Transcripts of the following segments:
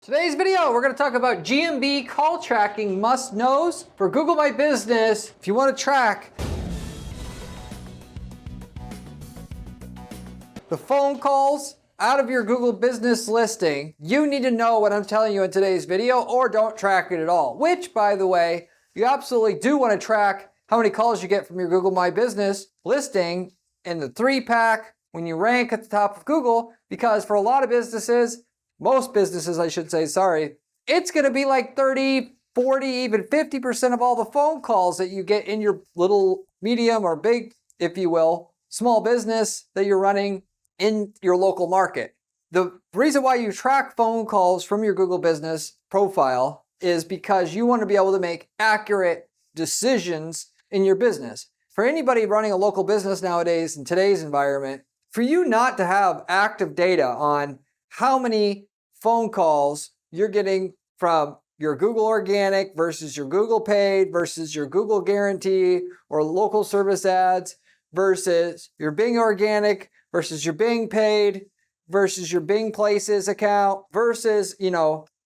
Today's video, we're going to talk about GMB call tracking must-knows for Google My Business. If you want to track the phone calls out of your Google business listing, you need to know what I'm telling you in today's video, or don't track it at all. Which, by the way, you absolutely do want to track how many calls you get from your Google My Business listing in the 3-pack when you rank at the top of Google, because for a lot of businesses, most businesses, I should say, sorry, it's going to be like 30, 40, even 50% of all the phone calls that you get in your little medium or big, if you will, small business that you're running in your local market. The reason why you track phone calls from your Google business profile is because you want to be able to make accurate decisions in your business. For anybody running a local business nowadays in today's environment, for you not to have active data on how many phone calls you're getting from your Google Organic versus your Google Paid versus your Google Guarantee or local service ads versus your Bing Organic versus your Bing Paid versus your Bing Places account versus,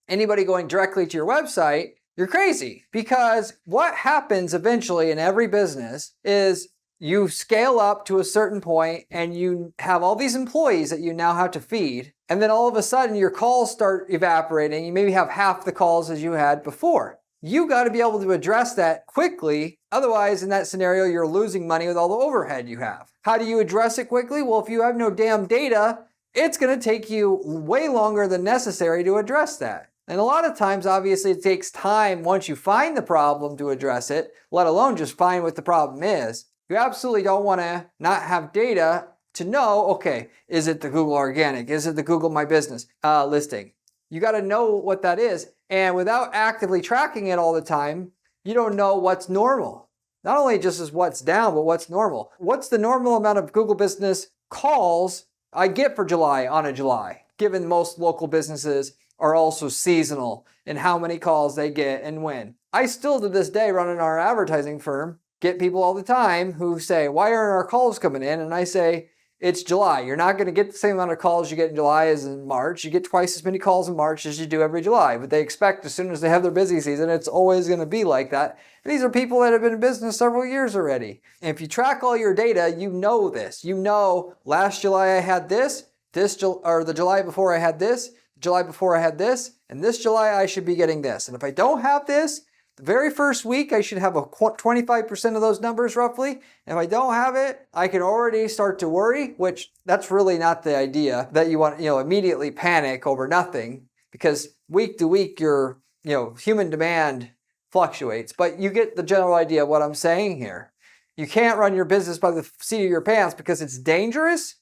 anybody going directly to your website, you're crazy. Because what happens eventually in every business is you scale up to a certain point and you have all these employees that you now have to feed. And then all of a sudden your calls start evaporating. You maybe have half the calls as you had before. You got to be able to address that quickly. Otherwise, in that scenario, you're losing money with all the overhead you have. How do you address it quickly? Well, if you have no damn data, it's going to take you way longer than necessary to address that. And a lot of times, obviously, it takes time once you find the problem to address it, let alone just find what the problem is. You absolutely don't want to not have data to know, okay, is it the Google Organic? Is it the Google My Business listing? You got to know what that is. And without actively tracking it all the time, you don't know what's normal. Not only just as what's down, but what's normal. What's the normal amount of Google Business calls I get for July on a July, given most local businesses are also seasonal in how many calls they get and when. I still to this day, running our advertising firm, get people all the time who say, why aren't our calls coming in? And I say, it's July. You're not going to get the same amount of calls you get in July as in March. You get twice as many calls in March as you do every July. But they expect as soon as they have their busy season, it's always going to be like that. And these are people that have been in business several years already. And if you track all your data, you know this. You know, last July I had this, or the July before I had this, July before I had this, and this July I should be getting this. And if I don't have this, the very first week, I should have a 25% of those numbers roughly. If I don't have it, I can already start to worry, which that's really not the idea, that you want, immediately panic over nothing, because week to week, your, human demand fluctuates. But you get the general idea of what I'm saying here. You can't run your business by the seat of your pants because it's dangerous,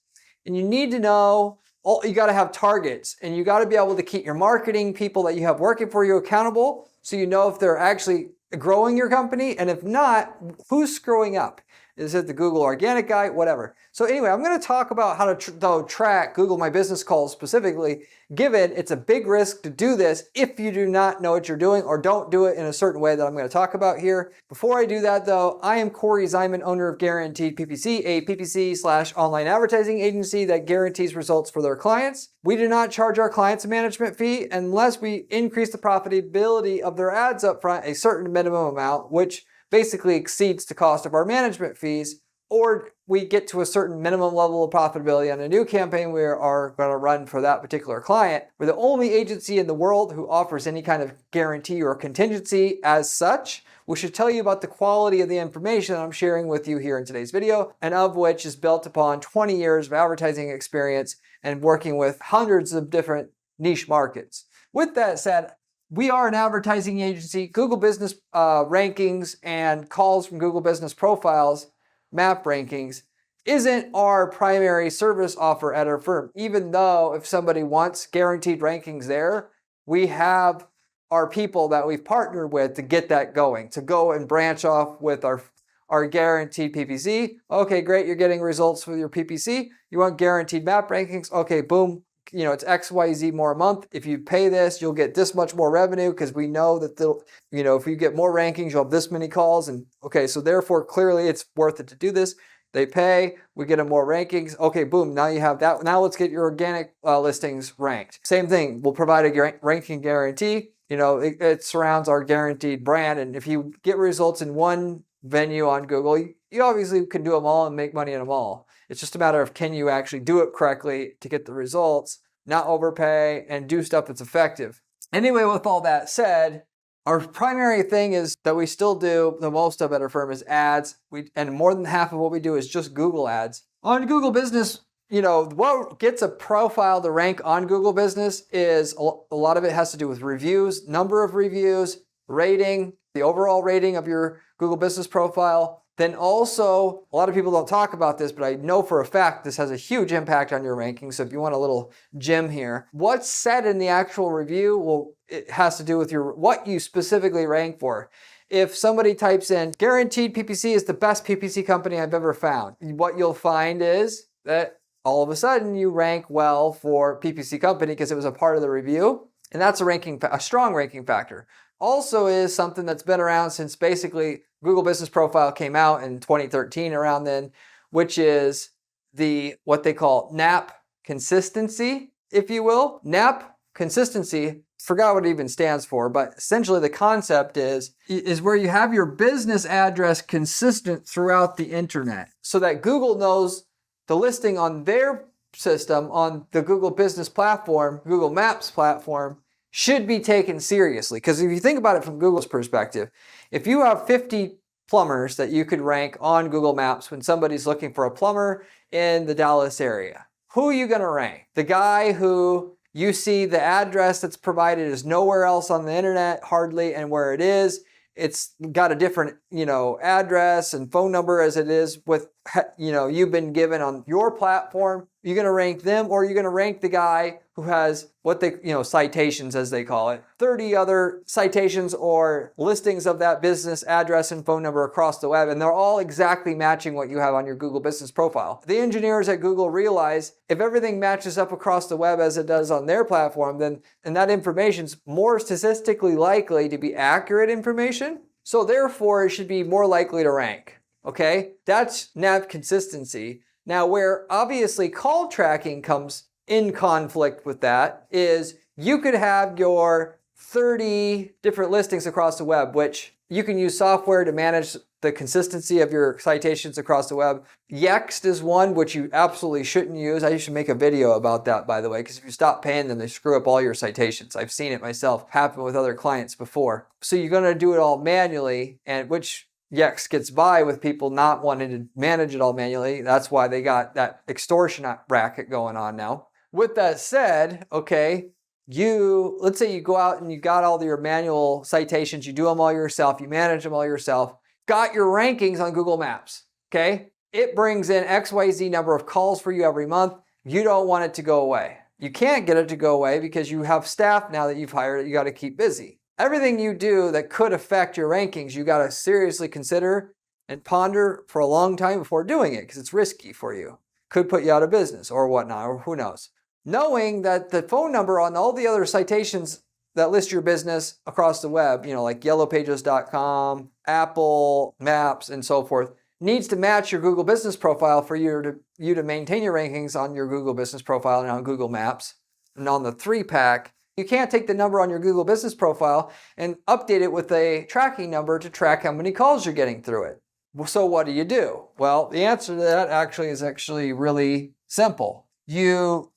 and you need to know, you got to have targets, and you got to be able to keep your marketing people that you have working for you accountable, so you know if they're actually growing your company, and if not, who's screwing up? Is it the Google Organic guy? Whatever. So anyway, I'm going to talk about how to track Google My Business calls specifically, given it's a big risk to do this if you do not know what you're doing or don't do it in a certain way that I'm going to talk about here. Before I do that though, I am Corey Zyman, owner of Guaranteed PPC, a PPC/online advertising agency that guarantees results for their clients. We do not charge our clients a management fee unless we increase the profitability of their ads up front a certain minimum amount, which basically exceeds the cost of our management fees, or we get to a certain minimum level of profitability on a new campaign we are going to run for that particular client. We're the only agency in the world who offers any kind of guarantee or contingency as such. We should tell you about the quality of the information I'm sharing with you here in today's video, and of which is built upon 20 years of advertising experience and working with hundreds of different niche markets. With that said, we are an advertising agency. Google Business rankings and calls from Google Business profiles, map rankings, isn't our primary service offer at our firm. Even though if somebody wants guaranteed rankings there, we have our people that we've partnered with to get that going, to go and branch off with our guaranteed PPC. Okay, great, you're getting results with your PPC. You want guaranteed map rankings? Okay, boom. It's XYZ more a month. If you pay this, you'll get this much more revenue because we know that if you get more rankings, you'll have this many calls. And okay, so therefore, clearly it's worth it to do this. They pay, we get them more rankings. Okay, boom, now you have that. Now let's get your organic listings ranked. Same thing, we'll provide a ranking guarantee. You know, it surrounds our guaranteed brand. And if you get results in one venue on Google, you obviously can do them all and make money in them all. It's just a matter of, can you actually do it correctly to get the results, not overpay, and do stuff that's effective. Anyway, with all that said, our primary thing is that we still do the most of at our firm is ads. And more than half of what we do is just Google ads. On Google Business, you know, what gets a profile to rank on Google Business is a lot of it has to do with reviews, number of reviews, rating, the overall rating of your Google Business profile. Then also, a lot of people don't talk about this, but I know for a fact this has a huge impact on your ranking. So if you want a little gem here, what's said in the actual review, well, it has to do with what you specifically rank for. If somebody types in, guaranteed PPC is the best PPC company I've ever found, what you'll find is that all of a sudden you rank well for PPC company because it was a part of the review. And that's a strong ranking factor. Also is something that's been around since basically Google Business Profile came out in 2013 around then, which is what they call NAP consistency, if you will. NAP consistency, forgot what it even stands for, but essentially the concept is where you have your business address consistent throughout the internet so that Google knows the listing on their system on the Google Business platform, Google Maps platform, should be taken seriously. Because if you think about it from Google's perspective, if you have 50 plumbers that you could rank on Google Maps when somebody's looking for a plumber in the Dallas area, who are you going to rank? The guy who you see the address that's provided is nowhere else on the internet, hardly, and where it is, it's got a different, address and phone number as it is with, you've been given on your platform. You're going to rank them, or you're going to rank the guy who has what they, citations as they call it, 30 other citations or listings of that business address and phone number across the web, and they're all exactly matching what you have on your Google Business profile. The engineers at Google realize if everything matches up across the web as it does on their platform, then that information's more statistically likely to be accurate information, so therefore it should be more likely to rank. Okay? That's NAP consistency. Now, where obviously call tracking comes in conflict with that is you could have your 30 different listings across the web, which you can use software to manage the consistency of your citations across the web. Yext is one which you absolutely shouldn't use. I should make a video about that, by the way, because if you stop paying them, they screw up all your citations. I've seen it myself happen with other clients before. So you're going to do it all manually, and which Yext gets by with people not wanting to manage it all manually. That's why they got that extortion racket going on now. With that said, okay, let's say you go out and you got all your manual citations, you do them all yourself, you manage them all yourself, got your rankings on Google Maps, okay? It brings in XYZ number of calls for you every month. You don't want it to go away. You can't get it to go away because you have staff now that you've hired that you got to keep busy. Everything you do that could affect your rankings, you got to seriously consider and ponder for a long time before doing it because it's risky for you. Could put you out of business or whatnot, or who knows. Knowing that the phone number on all the other citations that list your business across the web, like yellowpages.com, Apple, Maps, and so forth, needs to match your Google Business profile for you to maintain your rankings on your Google Business profile and on Google Maps. And on the 3-pack, you can't take the number on your Google Business profile and update it with a tracking number to track how many calls you're getting through it. So what do? Well, the answer to that is actually really simple. You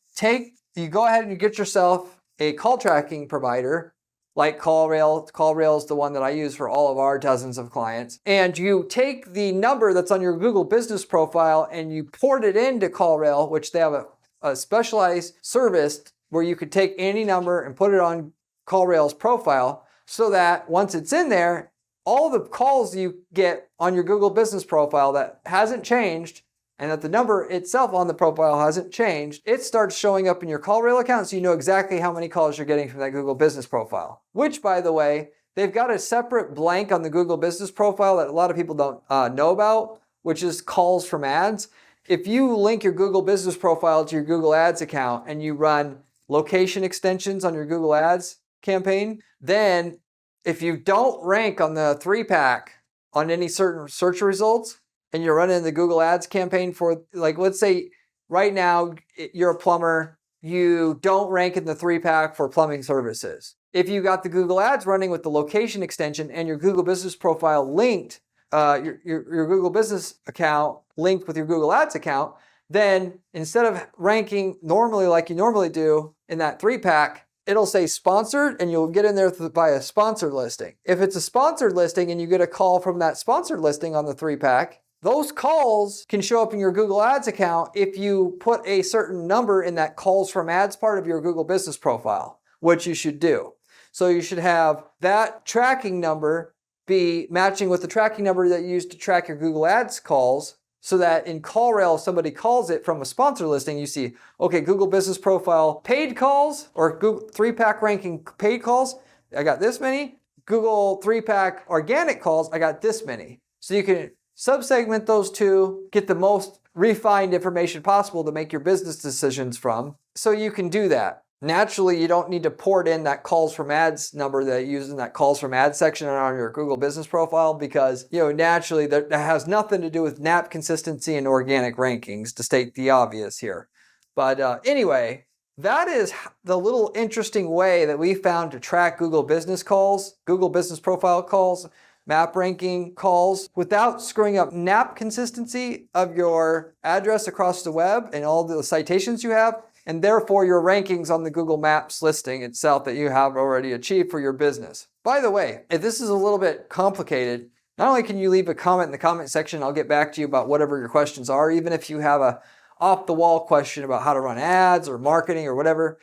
go ahead and you get yourself a call tracking provider like CallRail. CallRail is the one that I use for all of our dozens of clients. And you take the number that's on your Google Business profile and you port it into CallRail, which they have a specialized service where you could take any number and put it on CallRail's profile so that once it's in there, all the calls you get on your Google Business profile that hasn't changed and that the number itself on the profile hasn't changed, it starts showing up in your CallRail account so you know exactly how many calls you're getting from that Google Business profile. Which, by the way, they've got a separate blank on the Google Business profile that a lot of people don't know about, which is calls from ads. If you link your Google Business profile to your Google Ads account and you run location extensions on your Google Ads campaign, then if you don't rank on the 3-pack on any certain search results, and you're running the Google Ads campaign for, like, let's say right now you're a plumber, you don't rank in the 3-pack for plumbing services. If you got the Google Ads running with the location extension and your Google Business profile linked, your Google Business account linked with your Google Ads account, then instead of ranking normally like you normally do in that 3-pack, it'll say sponsored and you'll get in there by a sponsored listing. If it's a sponsored listing and you get a call from that sponsored listing on the 3-pack, those calls can show up in your Google Ads account if you put a certain number in that calls from ads part of your Google Business profile, which you should do. So you should have that tracking number be matching with the tracking number that you use to track your Google Ads calls, so that in CallRail, if somebody calls it from a sponsor listing, you see, okay, Google Business profile paid calls or Google 3-pack ranking paid calls, I got this many. Google 3-pack organic calls, I got this many. So you can subsegment those two, get the most refined information possible to make your business decisions from. So you can do that. Naturally, you don't need to port in that calls from ads number that you use in that calls from ads section on your Google Business profile because, naturally that has nothing to do with NAP consistency and organic rankings, to state the obvious here. But anyway, that is the little interesting way that we found to track Google Business calls, Google Business profile calls, map ranking calls without screwing up NAP consistency of your address across the web and all the citations you have, and therefore your rankings on the Google Maps listing itself that you have already achieved for your business. By the way, if this is a little bit complicated, not only can you leave a comment in the comment section, I'll get back to you about whatever your questions are, even if you have a off-the-wall question about how to run ads or marketing or whatever,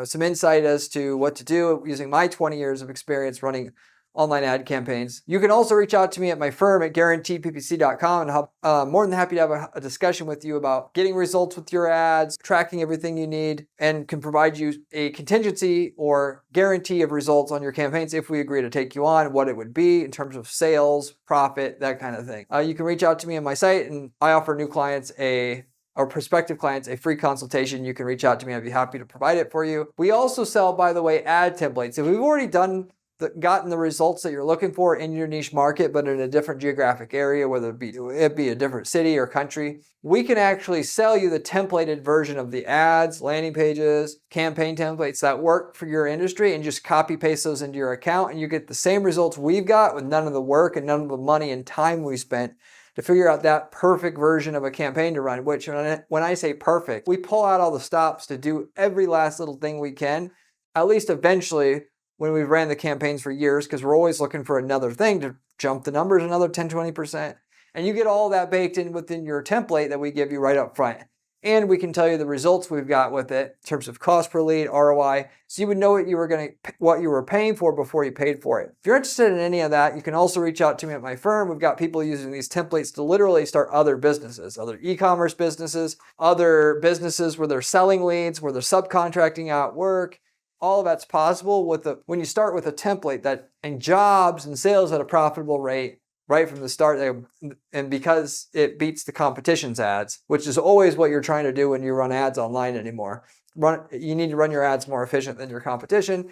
some insight as to what to do using my 20 years of experience running online ad campaigns. You can also reach out to me at my firm at guaranteedppc.com, and I'm more than happy to have a discussion with you about getting results with your ads, tracking everything you need, and can provide you a contingency or guarantee of results on your campaigns if we agree to take you on, what it would be in terms of sales, profit, that kind of thing. You can reach out to me on my site, and I offer new clients or prospective clients a free consultation. You can reach out to me. I'd be happy to provide it for you. We also sell, by the way, ad templates. If we've already gotten the results that you're looking for in your niche market, but in a different geographic area, whether it be a different city or country, we can actually sell you the templated version of the ads, landing pages, campaign templates that work for your industry, and just copy paste those into your account, and you get the same results we've got with none of the work and none of the money and time we spent to figure out that perfect version of a campaign to run, which when I say perfect, we pull out all the stops to do every last little thing we can, at least eventually, when we've ran the campaigns for years, because we're always looking for another thing to jump the numbers another 10, 20%. And you get all that baked in within your template that we give you right up front. And we can tell you the results we've got with it in terms of cost per lead, ROI, so you would know what you were paying for before you paid for it. If you're interested in any of that, you can also reach out to me at my firm. We've got people using these templates to literally start other businesses, other e-commerce businesses, other businesses where they're selling leads, where they're subcontracting out work. All of that's possible when you start with a template that in jobs and sales at a profitable rate right from the start, and because it beats the competition's ads, which is always what you're trying to do when you run ads online anymore. You need to run your ads more efficient than your competition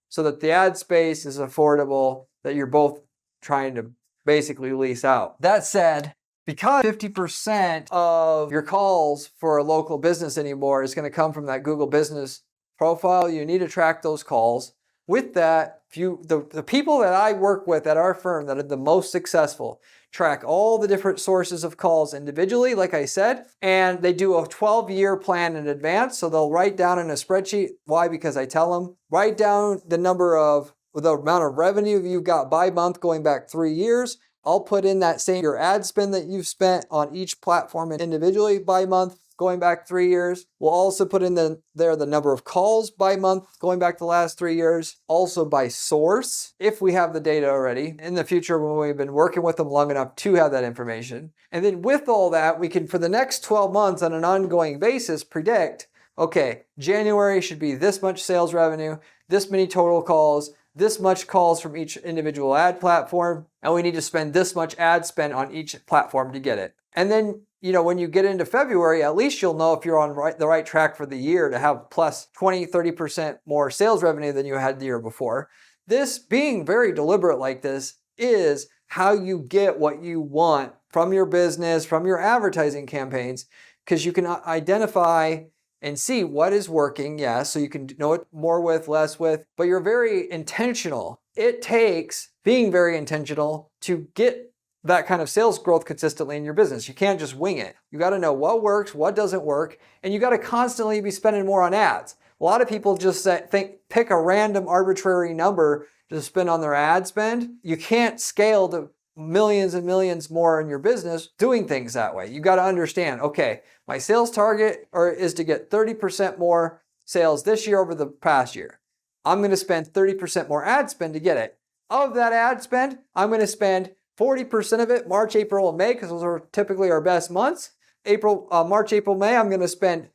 so that the ad space is affordable, that you're both trying to basically lease out. That said, because 50% of your calls for a local business anymore is going to come from that Google Business profile, you need to track those calls. With that, the people that I work with at our firm that are the most successful track all the different sources of calls individually, like I said, and they do a 12-year plan in advance. So they'll write down in a spreadsheet. Why? Because I tell them, write down the amount of revenue you've got by month going back 3 years. I'll put in your ad spend that you've spent on each platform individually by month going back 3 years. We'll also put in the number of calls by month going back the last 3 years. Also by source, if we have the data already. In the future, when we've been working with them long enough to have that information. And then with all that, we can, for the next 12 months on an ongoing basis, predict, okay, January should be this much sales revenue, this many total calls, this much calls from each individual ad platform, and we need to spend this much ad spend on each platform to get it. And then, when you get into February, at least you'll know if you're on the right track for the year to have plus 20, 30% more sales revenue than you had the year before. This being very deliberate like this is how you get what you want from your business, from your advertising campaigns, because you can identify and see what is working, yes, so you can know it more with, less with, but you're very intentional. It takes being very intentional to get that kind of sales growth consistently in your business. You can't just wing it. You got to know what works, what doesn't work, and you got to constantly be spending more on ads. A lot of people just pick a random arbitrary number to spend on their ad spend. You can't scale to millions and millions more in your business doing things that way. You got to understand, okay, my sales target is to get 30% more sales this year over the past year. I'm going to spend 30% more ad spend to get it. Of that ad spend, I'm going to spend 40% of it March, April, and May, because those are typically our best months. March, April, May, I'm going to spend,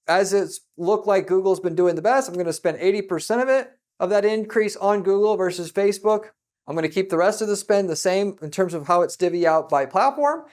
as it's looked like Google's been doing the best, I'm going to spend 80% of it, of that increase on Google versus Facebook. I'm going to keep the rest of the spend the same in terms of how it's divvied out by platform.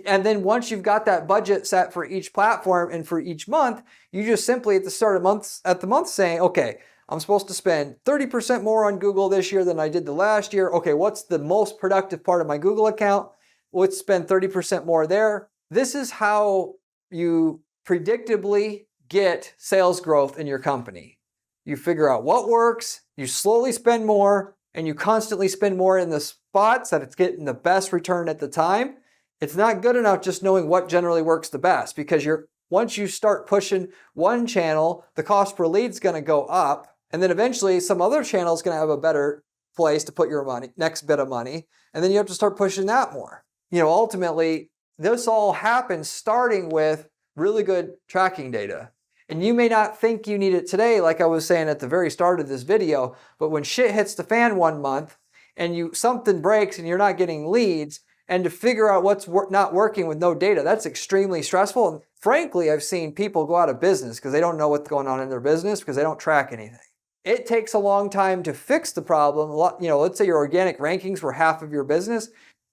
And then once you've got that budget set for each platform and for each month, you just simply at the start of the month saying, okay, I'm supposed to spend 30% more on Google this year than I did the last year. Okay, what's the most productive part of my Google account? Let's spend 30% more there. This is how you predictably get sales growth in your company. You figure out what works, you slowly spend more, and you constantly spend more in the spots that it's getting the best return at the time. It's not good enough just knowing what generally works the best, because once you start pushing one channel, the cost per lead is going to go up, and then eventually some other channel is going to have a better place to put your next bit of money, and then you have to start pushing that more. Ultimately, this all happens starting with really good tracking data. And you may not think you need it today, like I was saying at the very start of this video, but when shit hits the fan one month and something breaks and you're not getting leads, and to figure out what's not working with no data, that's extremely stressful. And frankly, I've seen people go out of business because they don't know what's going on in their business because they don't track anything. It takes a long time to fix the problem. Let's say your organic rankings were half of your business.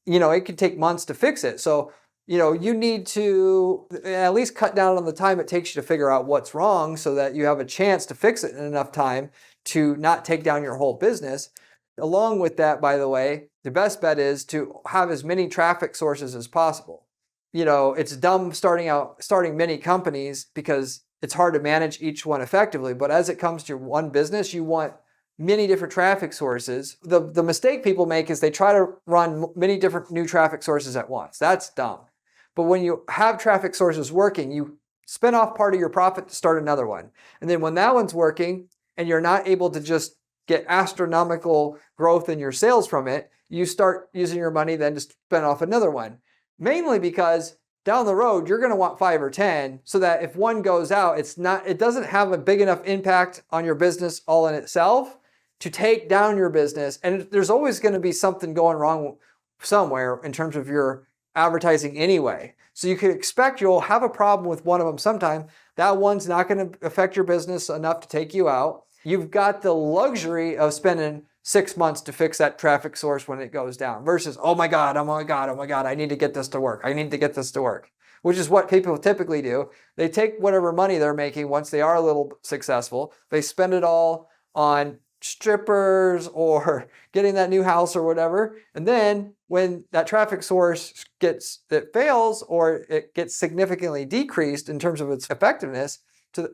It could take months to fix it. So you need to at least cut down on the time it takes you to figure out what's wrong so that you have a chance to fix it in enough time to not take down your whole business. Along with that, by the way, the best bet is to have as many traffic sources as possible. It's dumb starting many companies because it's hard to manage each one effectively. But as it comes to one business, you want many different traffic sources. The mistake people make is they try to run many different new traffic sources at once. That's dumb. But when you have traffic sources working, you spin off part of your profit to start another one. And then when that one's working and you're not able to just get astronomical growth in your sales from it, you start using your money then to spin off another one. Mainly because down the road, you're going to want 5 or 10 so that if one goes out, it doesn't have a big enough impact on your business all in itself to take down your business. And there's always going to be something going wrong somewhere in terms of your advertising anyway. So you could expect you'll have a problem with one of them sometime. That one's not going to affect your business enough to take you out. You've got the luxury of spending 6 months to fix that traffic source when it goes down versus, oh my God, I need to get this to work. Which is what people typically do. They take whatever money they're making once they are a little successful, they spend it all on strippers or getting that new house or whatever. And then when that traffic source fails or it gets significantly decreased in terms of its effectiveness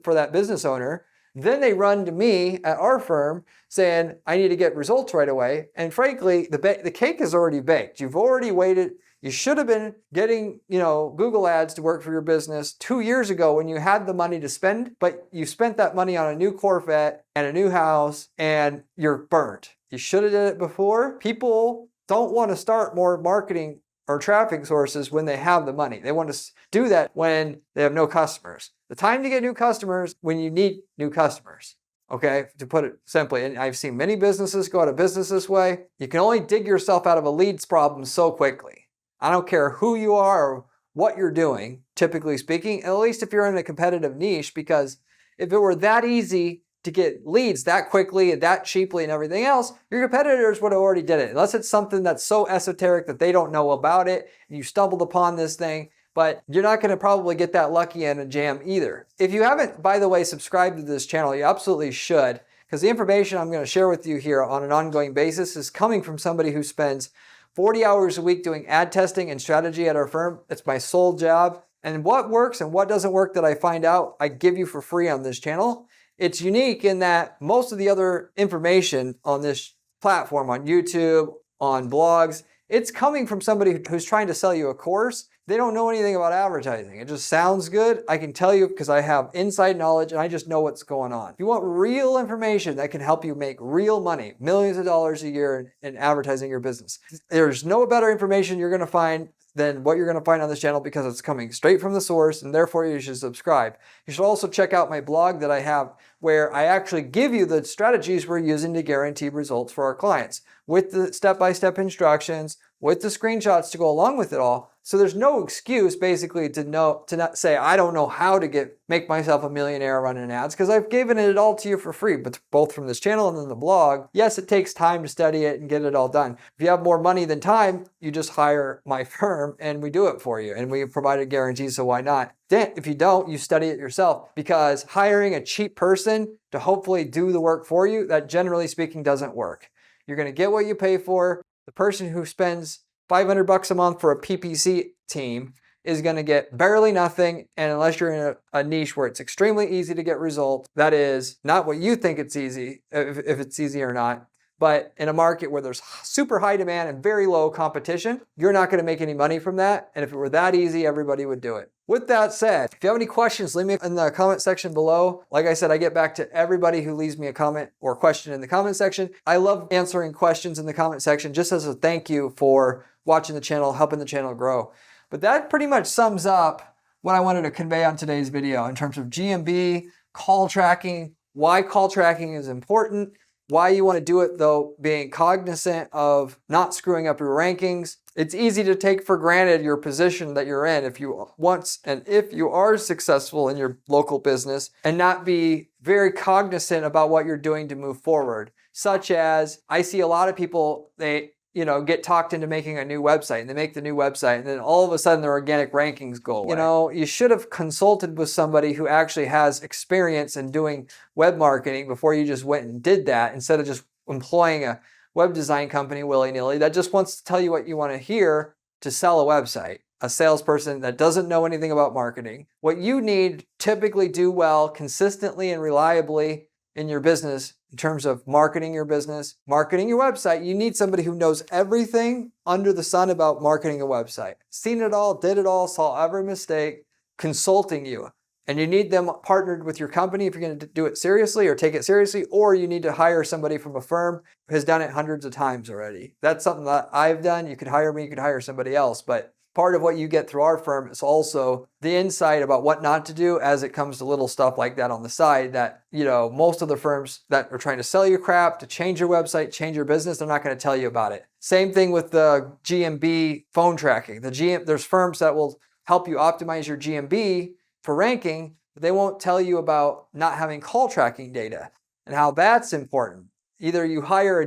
for that business owner, then they run to me at our firm saying, I need to get results right away. And frankly, the cake is already baked. You've already waited. You should have been getting, Google ads to work for your business 2 years ago when you had the money to spend, but you spent that money on a new Corvette and a new house and you're burnt. You should have did it before. People don't want to start more marketing or traffic sources when they have the money. They want to do that when they have no customers. The time to get new customers when you need new customers. Okay, to put it simply, and I've seen many businesses go out of business this way. You can only dig yourself out of a leads problem so quickly. I don't care who you are or what you're doing, typically speaking, at least if you're in a competitive niche, because if it were that easy to get leads that quickly and that cheaply and everything else, your competitors would have already did it. Unless it's something that's so esoteric that they don't know about it and you stumbled upon this thing, but you're not going to probably get that lucky in a jam either. If you haven't, by the way, subscribed to this channel, you absolutely should, because the information I'm going to share with you here on an ongoing basis is coming from somebody who spends 40 hours a week doing ad testing and strategy at our firm. It's my sole job. And what works and what doesn't work that I find out, I give you for free on this channel. It's unique in that most of the other information on this platform, on YouTube, on blogs, it's coming from somebody who's trying to sell you a course. They don't know anything about advertising. It just sounds good. I can tell you because I have inside knowledge and I just know what's going on. If you want real information that can help you make real money, millions of dollars a year in advertising your business, there's no better information you're going to find than what you're going to find on this channel because it's coming straight from the source, and therefore you should subscribe. You should also check out my blog that I have where I actually give you the strategies we're using to guarantee results for our clients with the step-by-step instructions, with the screenshots to go along with it all. So there's no excuse basically to not say, I don't know how to make myself a millionaire running ads, because I've given it all to you for free, but both from this channel and then the blog. Yes, it takes time to study it and get it all done. If you have more money than time, you just hire my firm and we do it for you. And we provide a guarantee, so why not? Then if you don't, you study it yourself, because hiring a cheap person to hopefully do the work for you, that generally speaking doesn't work. You're going to get what you pay for. The person who spends $500 a month for a PPC team is going to get barely nothing. And unless you're in a niche where it's extremely easy to get results, that is not what you think it's easy, if it's easy or not. But in a market where there's super high demand and very low competition, you're not going to make any money from that. And if it were that easy, everybody would do it. With that said, if you have any questions, leave me in the comment section below. Like I said, I get back to everybody who leaves me a comment or question in the comment section. I love answering questions in the comment section just as a thank you for watching the channel, helping the channel grow. But that pretty much sums up what I wanted to convey on today's video in terms of GMB, call tracking, why call tracking is important, why you want to do it though, being cognizant of not screwing up your rankings. It's easy to take for granted your position that you're in if you are successful in your local business and not be very cognizant about what you're doing to move forward. Such as, I see a lot of people, they get talked into making a new website, and they make the new website and then all of a sudden their organic rankings go away. You should have consulted with somebody who actually has experience in doing web marketing before you just went and did that, instead of just employing a web design company willy-nilly that just wants to tell you what you want to hear to sell a website. A salesperson that doesn't know anything about marketing. What you need typically do well, consistently and reliably in your business, in terms of marketing your business, marketing your website, you need somebody who knows everything under the sun about marketing a website. Seen it all, did it all, saw every mistake, consulting you. And you need them partnered with your company if you're going to do it seriously or take it seriously, or you need to hire somebody from a firm who has done it hundreds of times already. That's something that I've done. You could hire me, you could hire somebody else, but part of what you get through our firm is also the insight about what not to do as it comes to little stuff like that on the side that, most of the firms that are trying to sell you crap, to change your website, change your business, they're not going to tell you about it. Same thing with the GMB phone tracking. There's firms that will help you optimize your GMB for ranking, but they won't tell you about not having call tracking data and how that's important. Either you hire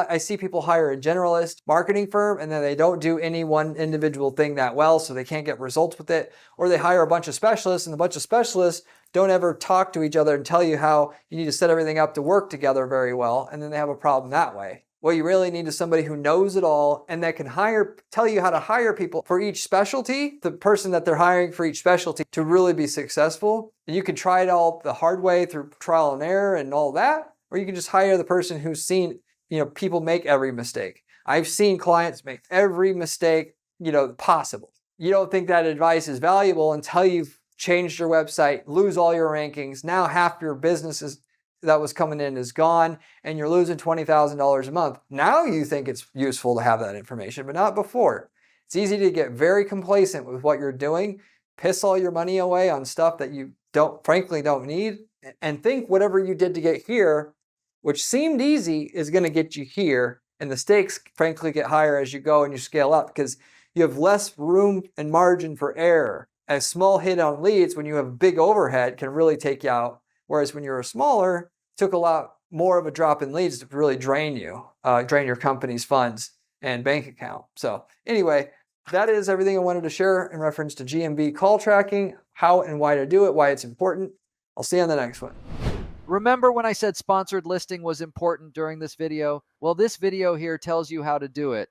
I see people hire a generalist marketing firm and then they don't do any one individual thing that well, so they can't get results with it. Or they hire a bunch of specialists and a bunch of specialists don't ever talk to each other and tell you how you need to set everything up to work together very well. And then they have a problem that way. What you really need is somebody who knows it all and that can tell you how to hire people for each specialty, the person that they're hiring for each specialty to really be successful. And you can try it all the hard way through trial and error and all that. Or you can just hire the person who's seen, people make every mistake. I've seen clients make every mistake, possible. You don't think that advice is valuable until you've changed your website, lose all your rankings. Now half your business that was coming in is gone and you're losing $20,000 a month. Now you think it's useful to have that information, but not before. It's easy to get very complacent with what you're doing, piss all your money away on stuff that you frankly don't need, and think whatever you did to get here, which seemed easy, is going to get you here. And the stakes, frankly, get higher as you go and you scale up because you have less room and margin for error. A small hit on leads when you have big overhead can really take you out. Whereas when you're smaller, it took a lot more of a drop in leads to really drain your company's funds and bank account. So anyway, that is everything I wanted to share in reference to GMB call tracking, how and why to do it, why it's important. I'll see you on the next one. Remember when I said sponsored listing was important during this video? Well, this video here tells you how to do it.